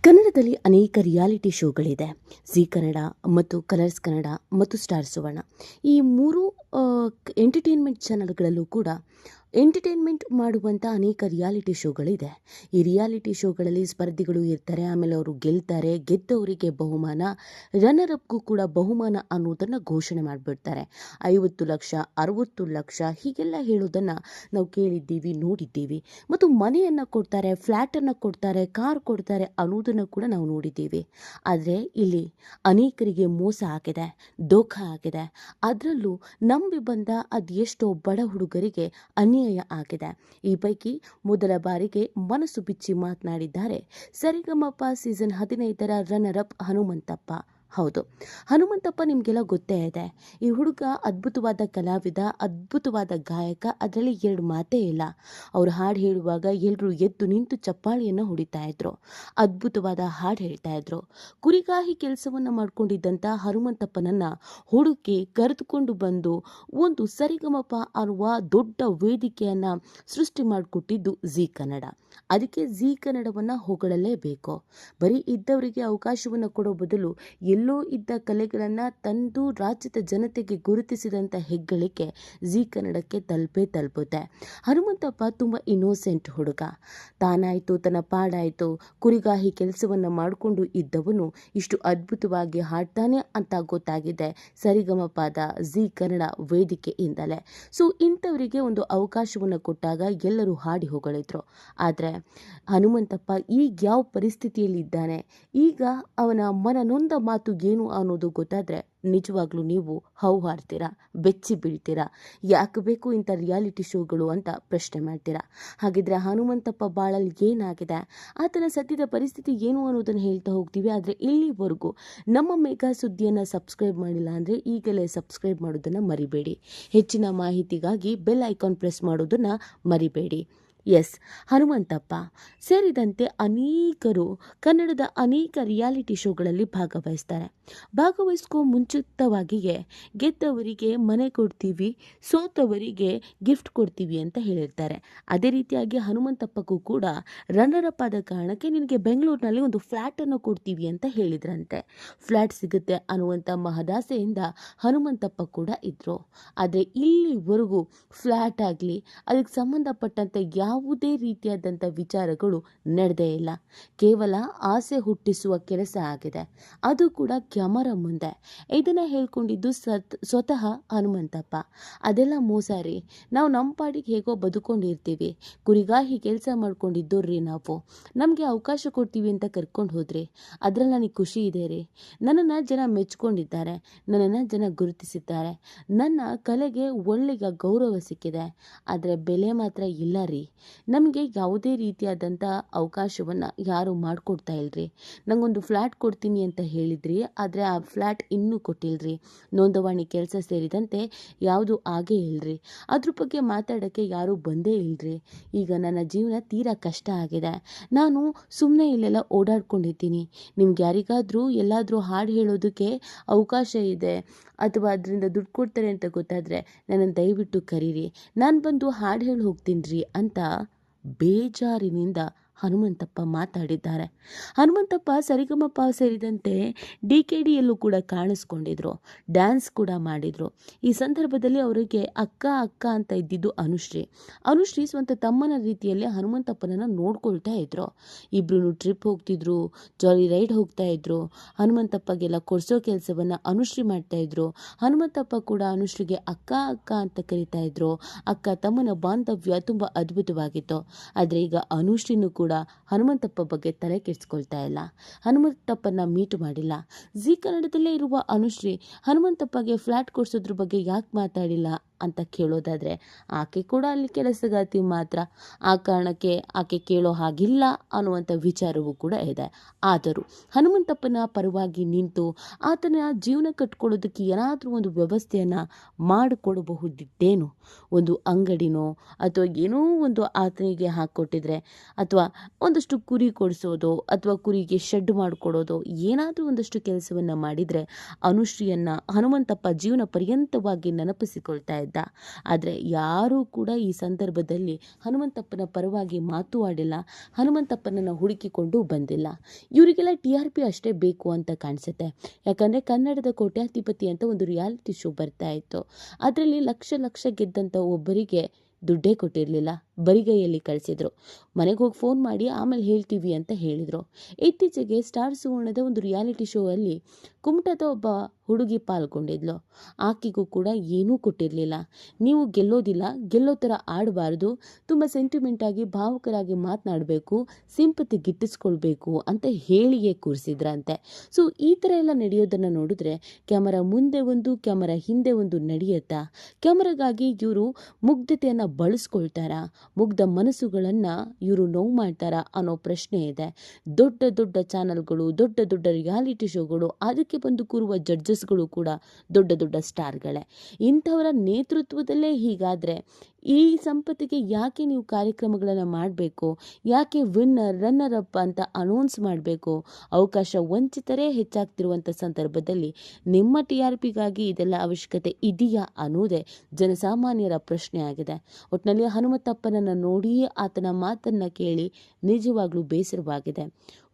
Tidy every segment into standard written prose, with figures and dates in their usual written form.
ಕನ್ನಡದಲ್ಲಿ ಅನೇಕ ರಿಯಾಲಿಟಿ ಶೋಗಳಿದೆ. ಜೀ ಕನ್ನಡ ಮತ್ತು ಕಲರ್ಸ್ ಕನ್ನಡ ಮತ್ತು ಸ್ಟಾರ್ ಸುವರ್ಣ. ಈ ಮೂರು ಎಂಟರ್ಟೈನ್ಮೆಂಟ್ ಚಾನಲ್ಗಳಲ್ಲೂ ಕೂಡ ಎಂಟರ್ಟೈನ್ಮೆಂಟ್ ಮಾಡುವಂಥ ಅನೇಕ ರಿಯಾಲಿಟಿ ಶೋಗಳಿದೆ. ಈ ರಿಯಾಲಿಟಿ ಶೋಗಳಲ್ಲಿ ಸ್ಪರ್ಧಿಗಳು ಇರ್ತಾರೆ. ಆಮೇಲೆ ಅವರು ಗೆಲ್ತಾರೆ. ಗೆದ್ದವರಿಗೆ ಬಹುಮಾನ, ರನ್ನರ್ ಅಪ್ಗೂ ಕೂಡ ಬಹುಮಾನ ಅನ್ನೋದನ್ನು ಘೋಷಣೆ ಮಾಡಿಬಿಡ್ತಾರೆ. 50 ಲಕ್ಷ, 60 ಲಕ್ಷ ಹೀಗೆಲ್ಲ ಹೇಳೋದನ್ನು ನಾವು ಕೇಳಿದ್ದೀವಿ, ನೋಡಿದ್ದೀವಿ. ಮತ್ತು ಮನೆಯನ್ನು ಕೊಡ್ತಾರೆ, ಫ್ಲ್ಯಾಟನ್ನು ಕೊಡ್ತಾರೆ, ಕಾರ್ ಕೊಡ್ತಾರೆ ಅನ್ನೋದನ್ನು ಕೂಡ ನಾವು ನೋಡಿದ್ದೀವಿ. ಆದರೆ ಇಲ್ಲಿ ಅನೇಕರಿಗೆ ಮೋಸ ಆಗಿದೆ, ದೋಖ ಆಗಿದೆ. ಅದರಲ್ಲೂ ನಂಬಿ ಬಂದ ಅದೆಷ್ಟೋ ಬಡ ಹುಡುಗರಿಗೆ ಅನ್ಯಾಯ ಆಗಿದೆ. ಈ ಪೈಕಿ ಮೊದಲ ಬಾರಿಗೆ ಮನಸ್ಸು ಬಿಚ್ಚಿ ಮಾತನಾಡಿದ್ದಾರೆ ಸರಿಗಮಪ ಸೀಸನ್ 15ರ ರನ್ನರ್ ಅಪ್ ಹನುಮಂತಪ್ಪ. ಹೌದು, ಹನುಮಂತಪ್ಪ ನಿಮಗೆಲ್ಲ ಗೊತ್ತೇ ಇದೆ. ಈ ಹುಡುಗ ಅದ್ಭುತವಾದ ಕಲಾವಿದ, ಅದ್ಭುತವಾದ ಗಾಯಕ, ಅದರಲ್ಲಿ ಎರಡು ಮಾತೇ ಇಲ್ಲ. ಅವರು ಹಾಡು ಹೇಳುವಾಗ ಎಲ್ಲರೂ ಎದ್ದು ನಿಂತು ಚಪ್ಪಾಳಿಯನ್ನು ಹೊಡಿತಾ ಇದ್ರು. ಅದ್ಭುತವಾದ ಹಾಡು ಹೇಳ್ತಾ ಇದ್ರು. ಕುರಿಗಾಹಿ ಕೆಲಸವನ್ನು ಮಾಡ್ಕೊಂಡಿದ್ದಂಥ ಹನುಮಂತಪ್ಪನನ್ನು ಹುಡುಕಿ ಕರೆದುಕೊಂಡು ಬಂದು ಒಂದು ಸರಿಗಮಪ ಅನ್ನುವ ದೊಡ್ಡ ವೇದಿಕೆಯನ್ನು ಸೃಷ್ಟಿ ಮಾಡಿಕೊಟ್ಟಿದ್ದು ಜೀ ಕನ್ನಡ. ಅದಕ್ಕೆ ಜೀ ಕನ್ನಡವನ್ನು ಹೊಗಳಲೇಬೇಕು. ಬರೀ ಇದ್ದವರಿಗೆ ಅವಕಾಶವನ್ನು ಕೊಡೋ ಬದಲು ಎಲ್ಲೋ ಇದ್ದ ಕಲೆಗಳನ್ನು ತಂದು ರಾಜ್ಯದ ಜನತೆಗೆ ಗುರುತಿಸಿದಂಥ ಹೆಗ್ಗಳಿಕೆ ಜೀ ಕನ್ನಡಕ್ಕೆ ತಲುಪುತ್ತೆ. ಹನುಮಂತಪ್ಪ ತುಂಬ ಇನ್ನೋಸೆಂಟ್ ಹುಡುಗ. ತಾನಾಯಿತು, ತನ್ನ ಪಾಡಾಯಿತು, ಕುರಿಗಾಹಿ ಕೆಲಸವನ್ನು ಮಾಡಿಕೊಂಡು ಇದ್ದವನು ಇಷ್ಟು ಅದ್ಭುತವಾಗಿ ಹಾಡ್ತಾನೆ ಅಂತ ಗೊತ್ತಾಗಿದೆ ಸರಿಗಮಪದ ಜೀ ಕನ್ನಡ ವೇದಿಕೆಯಿಂದಲೇ. ಸೊ ಇಂಥವರಿಗೆ ಒಂದು ಅವಕಾಶವನ್ನು ಕೊಟ್ಟಾಗ ಎಲ್ಲರೂ ಹಾಡಿ ಹೊಗಳಿದ್ರು. ಆದರೆ ಹನುಮಂತಪ್ಪ ಈಗ ಯಾವ ಪರಿಸ್ಥಿತಿಯಲ್ಲಿದ್ದಾನೆ, ಈಗ ಅವನ ಮನನೊಂದ ಮಾತು ಏನು ಅನ್ನೋದು ಗೊತ್ತಾದರೆ ನಿಜವಾಗ್ಲೂ ನೀವು ಹೌಹಾರ್ತೀರಾ, ಬೆಚ್ಚಿ ಬೀಳ್ತೀರಾ. ಯಾಕೆ ಬೇಕು ಇಂಥ ರಿಯಾಲಿಟಿ ಶೋಗಳು ಅಂತ ಪ್ರಶ್ನೆ ಮಾಡ್ತೀರಾ. ಹಾಗಿದ್ರೆ ಹನುಮಂತಪ್ಪ ಬಾಳಲ್ಲಿ ಏನಾಗಿದೆ, ಆತನ ಸದ್ಯದ ಪರಿಸ್ಥಿತಿ ಏನು ಅನ್ನೋದನ್ನು ಹೇಳ್ತಾ ಹೋಗ್ತೀವಿ. ಆದರೆ ಇಲ್ಲಿವರೆಗೂ ನಮ್ಮ ಮೆಗಾ ಸುದ್ದಿಯನ್ನು ಸಬ್ಸ್ಕ್ರೈಬ್ ಮಾಡಿಲ್ಲ ಅಂದರೆ ಈಗಲೇ ಸಬ್ಸ್ಕ್ರೈಬ್ ಮಾಡೋದನ್ನು ಮರಿಬೇಡಿ. ಹೆಚ್ಚಿನ ಮಾಹಿತಿಗಾಗಿ ಬೆಲ್ ಐಕಾನ್ ಪ್ರೆಸ್ ಮಾಡೋದನ್ನು ಮರಿಬೇಡಿ. ಎಸ್, ಹನುಮಂತಪ್ಪ ಸೇರಿದಂತೆ ಅನೇಕರು ಕನ್ನಡದ ಅನೇಕ ರಿಯಾಲಿಟಿ ಶೋಗಳಲ್ಲಿ ಭಾಗವಹಿಸ್ಕೋ ಮುಂಚಿತವಾಗಿಯೇ ಗೆದ್ದವರಿಗೆ ಮನೆ ಕೊಡ್ತೀವಿ, ಸೋತವರಿಗೆ ಗಿಫ್ಟ್ ಕೊಡ್ತೀವಿ ಅಂತ ಹೇಳಿರ್ತಾರೆ. ಅದೇ ರೀತಿಯಾಗಿ ಹನುಮಂತಪ್ಪಗೂ ಕೂಡ ರನ್ನರ್ ಅಪ್ ಆದ ಕಾರಣಕ್ಕೆ ನಿನಗೆ ಬೆಂಗಳೂರಿನಲ್ಲಿ ಒಂದು ಫ್ಲ್ಯಾಟನ್ನು ಕೊಡ್ತೀವಿ ಅಂತ ಹೇಳಿದ್ರಂತೆ. ಫ್ಲ್ಯಾಟ್ ಸಿಗುತ್ತೆ ಅನ್ನುವಂಥ ಮಹದಾಸೆಯಿಂದ ಹನುಮಂತಪ್ಪ ಕೂಡ ಇದ್ದರು. ಆದರೆ ಇಲ್ಲಿವರೆಗೂ ಫ್ಲ್ಯಾಟ್ ಆಗಲಿ ಅದಕ್ಕೆ ಸಂಬಂಧಪಟ್ಟಂತೆ ಯಾವುದೇ ರೀತಿಯಾದಂಥ ವಿಚಾರಗಳು ನಡೆದೇ ಇಲ್ಲ. ಕೇವಲ ಆಸೆ ಹುಟ್ಟಿಸುವ ಕೆಲಸ ಆಗಿದೆ, ಅದು ಕೂಡ ಕ್ಯಾಮರಾ ಮುಂದೆ. ಇದನ್ನು ಹೇಳ್ಕೊಂಡಿದ್ದು ಸ್ವತಃ ಹನುಮಂತಪ್ಪ. ಅದೆಲ್ಲ ಮೋಸ ರೀ. ನಾವು ನಮ್ಮ ಪಾಡಿಗೆ ಹೇಗೋ ಬದುಕೊಂಡಿರ್ತೀವಿ. ಕುರಿಗಾಹಿ ಕೆಲಸ ಮಾಡ್ಕೊಂಡಿದ್ದೋರ್ರಿ ನಾವು. ನಮಗೆ ಅವಕಾಶ ಕೊಡ್ತೀವಿ ಅಂತ ಕರ್ಕೊಂಡು ಹೋದ್ರಿ, ಅದರಲ್ಲಿ ನನಗೆ ಖುಷಿ ಇದೆ ರೀ. ನನ್ನನ್ನು ಜನ ಮೆಚ್ಕೊಂಡಿದ್ದಾರೆ, ನನ್ನನ್ನು ಜನ ಗುರುತಿಸಿದ್ದಾರೆ, ನನ್ನ ಕಲೆಗೆ ಒಳ್ಳೆಯ ಗೌರವ ಸಿಕ್ಕಿದೆ. ಆದರೆ ಬೆಲೆ ಮಾತ್ರ ಇಲ್ಲ ರೀ. ನಮಗೆ ಯಾವುದೇ ರೀತಿಯಾದಂಥ ಅವಕಾಶವನ್ನು ಯಾರೂ ಮಾಡಿಕೊಡ್ತಾ ಇಲ್ರಿ. ನನಗೊಂದು ಫ್ಲ್ಯಾಟ್ ಕೊಡ್ತೀನಿ ಅಂತ ಹೇಳಿದ್ರಿ, ಆದರೆ ಆ ಫ್ಲ್ಯಾಟ್ ಇನ್ನೂ ಕೊಟ್ಟಿಲ್ರಿ. ನೋಂದವಾಣಿ ಕೆಲಸ ಸೇರಿದಂತೆ ಯಾವುದು ಆಗೇ ಇಲ್ರಿ. ಅದ್ರ ಬಗ್ಗೆ ಮಾತಾಡೋಕ್ಕೆ ಯಾರೂ ಬಂದೇ ಇಲ್ರಿ. ಈಗ ನನ್ನ ಜೀವನ ತೀರಾ ಕಷ್ಟ ಆಗಿದೆ. ನಾನು ಸುಮ್ಮನೆ ಇಲ್ಲೆಲ್ಲ ಓಡಾಡ್ಕೊಂಡಿದ್ದೀನಿ. ನಿಮ್ಗೆ ಯಾರಿಗಾದರೂ ಎಲ್ಲಾದರೂ ಹಾಡು ಹೇಳೋದಕ್ಕೆ ಅವಕಾಶ ಇದೆ ಅಥವಾ ಅದರಿಂದ ದುಡ್ಡು ಕೊಡ್ತಾರೆ ಅಂತ ಗೊತ್ತಾದರೆ ನನ್ನನ್ನು ದಯವಿಟ್ಟು ಕರೀರಿ, ನಾನು ಬಂದು ಹಾಡು ಹೇಳಿ ಹೋಗ್ತೀನಿ ರೀ ಅಂತ ಬೇಜಾರಿನಿಂದ ಹನುಮಂತಪ್ಪ ಮಾತಾಡಿದ್ದಾರೆ. ಹನುಮಂತಪ್ಪ ಸರಿಗಮಪ ಸೇರಿದಂತೆ DKDಯಲ್ಲೂ ಕೂಡ ಕಾಣಿಸ್ಕೊಂಡಿದ್ರು, ಡ್ಯಾನ್ಸ್ ಕೂಡ ಮಾಡಿದರು. ಈ ಸಂದರ್ಭದಲ್ಲಿ ಅವರಿಗೆ ಅಕ್ಕ ಅಂತ ಇದ್ದಿದ್ದು ಅನುಶ್ರೀ ಸ್ವಂತ ತಮ್ಮನ ರೀತಿಯಲ್ಲಿ ಹನುಮಂತಪ್ಪನನ್ನು ನೋಡ್ಕೊಳ್ತಾ ಇದ್ರು. ಇಬ್ಬರು ಟ್ರಿಪ್ ಹೋಗ್ತಿದ್ರು, ಜಾಲಿ ರೈಡ್ ಹೋಗ್ತಾ ಇದ್ರು. ಹನುಮಂತಪ್ಪಗೆಲ್ಲ ಕೊಡಿಸೋ ಕೆಲಸವನ್ನು ಅನುಶ್ರೀ ಮಾಡ್ತಾ ಇದ್ರು. ಹನುಮಂತಪ್ಪ ಕೂಡ ಅನುಶ್ರೀಗೆ ಅಕ್ಕ ಅಂತ ಕರಿತಾ ಇದ್ರು. ಅಕ್ಕ ತಮ್ಮನ ಬಾಂಧವ್ಯ ತುಂಬ ಅದ್ಭುತವಾಗಿತ್ತು. ಆದರೆ ಈಗ ಅನುಶ್ರೀನೂ ಕೂಡ ಹನುಮಂತಪ್ಪ ಬಗ್ಗೆ ತಲೆ ಕೆಡಿಸ್ಕೊಳ್ತಾ ಇಲ್ಲ, ಹನುಮಂತಪ್ಪನ ಮೀಟು ಮಾಡಿಲ್ಲ. ಜೀ ಕನ್ನಡದಲ್ಲೇ ಇರುವ ಅನುಶ್ರೀ ಹನುಮಂತಪ್ಪಗೆ ಫ್ಲ್ಯಾಟ್ ಕೊಡಿಸೋದ್ರ ಬಗ್ಗೆ ಯಾಕೆ ಮಾತಾಡಿಲ್ಲ ಅಂತ ಕೇಳೋದಾದರೆ ಆಕೆ ಕೂಡ ಅಲ್ಲಿ ಕೆಲಸಗಾತಿ ಮಾತ್ರ. ಆ ಕಾರಣಕ್ಕೆ ಆಕೆ ಕೇಳೋ ಹಾಗಿಲ್ಲ ಅನ್ನುವಂಥ ವಿಚಾರವೂ ಕೂಡ ಇದೆ. ಆದರೂ ಹನುಮಂತಪ್ಪನ ಪರವಾಗಿ ನಿಂತು ಆತನ ಜೀವನ ಕಟ್ಕೊಳ್ಳೋದಕ್ಕೆ ಏನಾದರೂ ಒಂದು ವ್ಯವಸ್ಥೆಯನ್ನು ಮಾಡಿಕೊಡಬಹುದಿತ್ತೇನು? ಒಂದು ಅಂಗಡಿನೋ ಅಥವಾ ಏನೋ ಒಂದು ಆತನಿಗೆ ಹಾಕ್ಕೊಟ್ಟಿದ್ರೆ, ಅಥವಾ ಒಂದಷ್ಟು ಕುರಿ ಕೊಡಿಸೋದು ಅಥವಾ ಕುರಿಗೆ ಶೆಡ್ ಮಾಡಿಕೊಡೋದು, ಏನಾದರೂ ಒಂದಷ್ಟು ಕೆಲಸವನ್ನು ಮಾಡಿದರೆ ಅನುಶ್ರೀಯನ್ನು ಹನುಮಂತಪ್ಪ ಜೀವನ ಪರ್ಯಂತವಾಗಿ ನೆನಪಿಸಿಕೊಳ್ತಾ ಇದ್ದ. ಆದರೆ ಯಾರೂ ಕೂಡ ಈ ಸಂದರ್ಭದಲ್ಲಿ ಹನುಮಂತಪ್ಪನ ಪರವಾಗಿ ಮಾತು ಆಡಿಲ್ಲ, ಹನುಮಂತಪ್ಪನನ್ನು ಹುಡುಕಿಕೊಂಡು ಬಂದಿಲ್ಲ. ಇವರಿಗೆಲ್ಲ TRP ಅಷ್ಟೇ ಬೇಕು ಅಂತ ಕಾಣಿಸುತ್ತೆ. ಯಾಕಂದರೆ ಕನ್ನಡದ ಕೋಟ್ಯಾಧಿಪತಿ ಅಂತ ಒಂದು ರಿಯಾಲಿಟಿ ಶೋ ಬರ್ತಾ ಇತ್ತು. ಅದರಲ್ಲಿ ಲಕ್ಷ ಲಕ್ಷ ಗೆದ್ದಂಥ ಒಬ್ಬರಿಗೆ ದುಡ್ಡೇ ಕೊಟ್ಟಿರಲಿಲ್ಲ, ಬರಿಗೈಯಲ್ಲಿ ಕಳಿಸಿದ್ರು. ಮನೆಗೆ ಹೋಗಿ ಫೋನ್ ಮಾಡಿ ಆಮೇಲೆ ಹೇಳ್ತೀವಿ ಅಂತ ಹೇಳಿದರು. ಇತ್ತೀಚೆಗೆ ಸ್ಟಾರ್ ಸುವರ್ಣದ ಒಂದು ರಿಯಾಲಿಟಿ ಶೋ ಅಲ್ಲಿ ಕುಮಟದ ಒಬ್ಬ ಹುಡುಗಿ ಪಾಲ್ಗೊಂಡಿದ್ಲು. ಆಕೆಗೂ ಕೂಡ ಏನೂ ಕೊಟ್ಟಿರಲಿಲ್ಲ. ನೀವು ಗೆಲ್ಲೋದಿಲ್ಲ, ಗೆಲ್ಲೋ ಥರ ಆಡಬಾರ್ದು, ತುಂಬ ಸೆಂಟಿಮೆಂಟಾಗಿ ಭಾವುಕರಾಗಿ ಮಾತನಾಡಬೇಕು, ಸಿಂಪತಿ ಗಿಟ್ಟಿಸ್ಕೊಳ್ಬೇಕು ಅಂತ ಹೇಳಿಯೇ ಕೂರಿಸಿದ್ರಂತೆ. ಸೊ ಈ ಥರ ಎಲ್ಲ ನಡೆಯೋದನ್ನು ನೋಡಿದ್ರೆ ಕ್ಯಾಮರಾ ಮುಂದೆ ಒಂದು ಕ್ಯಾಮರಾ ಹಿಂದೆ ಒಂದು ನಡೆಯುತ್ತಾ? ಕ್ಯಾಮರಾಗಾಗಿ ಇವರು ಮುಗ್ಧತೆಯನ್ನು ಬಳಸ್ಕೊಳ್ತಾರಾ? ಮುಗ್ಧ ಮನಸ್ಸುಗಳನ್ನು ಇವರು ನೋವು ಮಾಡ್ತಾರಾ ಅನ್ನೋ ಪ್ರಶ್ನೆ ಇದೆ. ದೊಡ್ಡ ದೊಡ್ಡ ಚಾನಲ್ಗಳು, ದೊಡ್ಡ ದೊಡ್ಡ ರಿಯಾಲಿಟಿ ಶೋಗಳು, ಅದಕ್ಕೆ ಬಂದು ಕೂರುವ ಜಡ್ಜಸ್ಗಳು ಕೂಡ ದೊಡ್ಡ ದೊಡ್ಡ ಸ್ಟಾರ್ಗಳೇ. ಇಂಥವರ ನೇತೃತ್ವದಲ್ಲೇ ಹೀಗಾದರೆ ಈ ಸಂಪತ್ತಿಗೆ ಯಾಕೆ ನೀವು ಕಾರ್ಯಕ್ರಮಗಳನ್ನು ಮಾಡಬೇಕು? ಯಾಕೆ ವಿನ್ನರ್ ರನ್ನರ್ ಅಪ್ ಅಂತ ಅನೌನ್ಸ್ ಮಾಡಬೇಕು? ಅವಕಾಶ ವಂಚಿತರೇ ಹೆಚ್ಚಾಗ್ತಿರುವಂಥ ಸಂದರ್ಭದಲ್ಲಿ ನಿಮ್ಮ TRPಗಾಗಿ ಇದೆಲ್ಲ ಅವಶ್ಯಕತೆ ಇದೆಯಾ ಅನ್ನೋದೇ ಜನಸಾಮಾನ್ಯರ ಪ್ರಶ್ನೆ ಆಗಿದೆ. ಒಟ್ಟಿನಲ್ಲಿ ಹನುಮಂತಪ್ಪನನ್ನು ನೋಡಿ ಆತನ ಮಾತನ್ನು ಕೇಳಿ ನಿಜವಾಗ್ಲೂ ಬೇಸರವಾಗಿದೆ.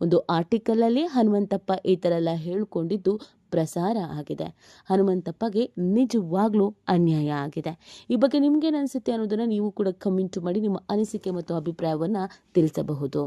ಒಂದು ಆರ್ಟಿಕಲಲ್ಲಿ ಹನುಮಂತಪ್ಪ ಈ ಥರ ಎಲ್ಲ ಹೇಳ್ಕೊಂಡಿದ್ದು ಪ್ರಸಾರ ಆಗಿದೆ. ಹನುಮಂತಪ್ಪಗೆ ನಿಜವಾಗ್ಲೂ ಅನ್ಯಾಯ ಆಗಿದೆ. ಈ ಬಗ್ಗೆ ನಿಮ್ಗೇನು ಅನಿಸುತ್ತೆ ಅನ್ನೋದನ್ನು ನೀವು ಕೂಡ ಕಮೆಂಟ್ ಮಾಡಿ ನಿಮ್ಮ ಅನಿಸಿಕೆ ಮತ್ತು ಅಭಿಪ್ರಾಯವನ್ನು ತಿಳಿಸಬಹುದು.